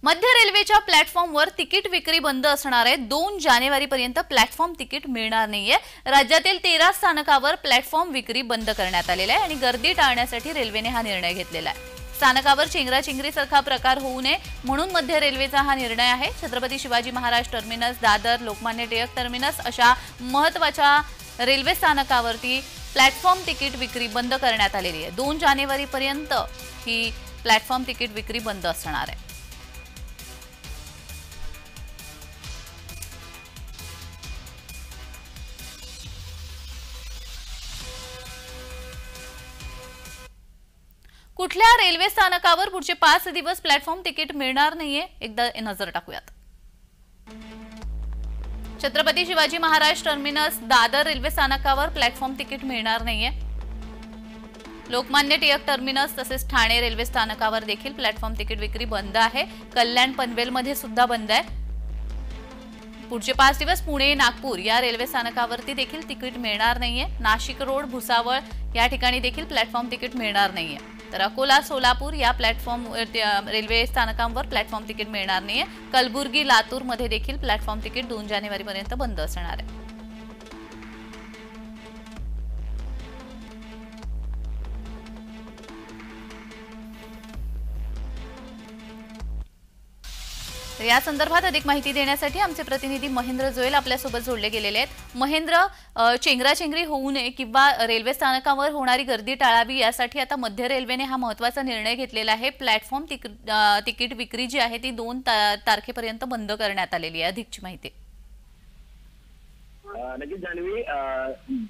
मध्य रेल्वेच्या प्लॅटफॉर्मवर तिकीट विक्री बंद असणार आहे। 2 जानेवारीपर्यंत प्लॅटफॉर्म तिकीट मिळणार नाहीये। राज्यातील 13 स्थानकावर प्लॅटफॉर्म विक्री बंद करण्यात आलेला आहे आणि गर्दी टाळण्यासाठी रेल्वेने हा निर्णय घेतलेला आहे। स्थानकावर चेंगराचेंगरीसारखा प्रकार होऊ नये म्हणून मध्य रेल्वेचा हा निर्णय आहे। छत्रपती शिवाजी महाराज टर्मिनस, दादर, लोकमान्य टिळक टर्मिनस अशा महत्त्वाच्या रेल्वे स्थानकावरती प्लॅटफॉर्म तिकीट विक्री बंद करण्यात आलेली आहे। 2 जानेवारीपर्यंत ही प्लॅटफॉर्म तिकीट विक्री बंद असणार आहे। कुठल्या रेल्वे स्थानकावर पुढचे 5 दिवस प्लॅटफॉर्म तिकीट मिळणार नाहीये, एकदा नजर टाकूयात। छत्रपती शिवाजी महाराज टर्मिनस, दादर रेल्वे स्थानकावर प्लॅटफॉर्म तिकीट मिळणार नाहीये। लोकमान्य टिळक टर्मिनस तसेच ठाणे रेल्वे स्थानकावर देखील प्लॅटफॉर्म तिकीट विक्री बंद आहे। कल्याण पनवेल मध्ये सुद्धा बंद आहे। पुढचे 5 दिवस पुणे, नागपूर या रेल्वे स्थानकावरती देखील तिकीट मिळणार नाहीये। नाशिक रोड, भुसावळ या ठिकाणी देखील प्लॅटफॉर्म तिकीट मिळणार नाहीये। तर अकोला, सोलापूर या प्लॅटफॉर्म रेल्वे स्थानकांवर प्लॅटफॉर्म तिकीट मिळणार नाहीये। कलबुर्गी, लातूर मध्ये देखील प्लॅटफॉर्म तिकीट 2 जानेवारीपर्यंत बंद असणार आहे। या संदर्भात अधिक माहिती देण्यासाठी आमचे प्रतिनिधी महेंद्र जोयल आपल्यासोबत जोडले गेलेले आहेत। महेंद्र, चेंगराचेंगरी होऊ नये किंवा रेल्वे स्थानकावर होणारी गर्दी टाळावी यासाठी आता मध्य रेल्वेने हा महत्त्वाचा निर्णय घेतलेला आहे। प्लॅटफॉर्म तिकीट विक्री जी आहे ती 2 तारखेपर्यंत बंद करण्यात आलेली आहे। अधिकची माहिती। नक्कीच जान्हवी,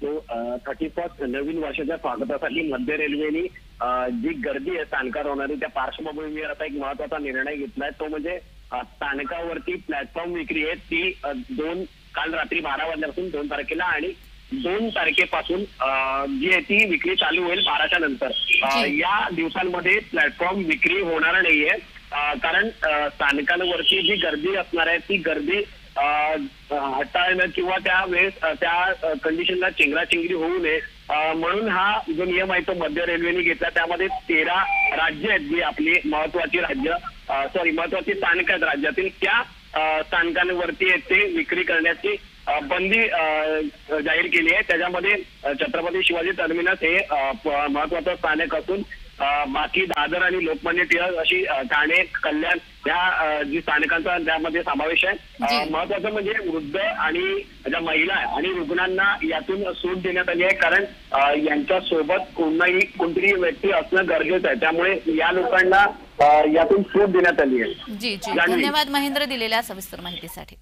जो 31 नवीन वर्षाच्या स्वागतासाठी मध्य रेल्वेने जी गर्दी आहे स्थानकावर होणारी त्या पार्श्वभूमीवर आता एक महत्त्वाचा निर्णय घेतलाय। तो म्हणजे स्थानकावरती प्लॅटफॉर्म विक्री आहे ती काल रात्री 12 वाजल्यापासून 2 तारखेला आणि 2 तारखेपासून जी आहे ती विक्री चालू होईल 12च्या नंतर। या दिवसांमध्ये प्लॅटफॉर्म विक्री होणार नाहीये, कारण स्थानकांवरती जी गर्दी असणार आहे ती गर्दी हाताळणं किंवा त्या वेळेस त्या कंडिशनला चेंगराचेंगरी होऊ नये म्हणून हा जो नियम आहे तो मध्य रेल्वेने घेतला। त्यामध्ये 13 राज्य आहेत जी आपली महत्वाची स्थानक आहेत राज्यातील, त्या स्थानकांवरती ते विक्री करण्याची बंदी जाहीर केली आहे। त्याच्यामध्ये छत्रपती शिवाजी टर्मिनस हे महत्वाचं स्थानक असून बाकी दादर आणि लोकमान्य टिळक अशी ठाणे, कल्याण या जी स्थानकांचा त्यामध्ये समावेश आहे। महत्वाचं म्हणजे वृद्ध आणि ज्या महिला आणि रुग्णांना यातून सूट देण्यात आली आहे, कारण यांच्या सोबत कोणतीही व्यक्ती असणं गरजेचं आहे, त्यामुळे या लोकांना यातून सूट देण्यात आली आहे। जी जी, धन्यवाद महेंद्र दिलेल्या सविस्तर माहितीसाठी।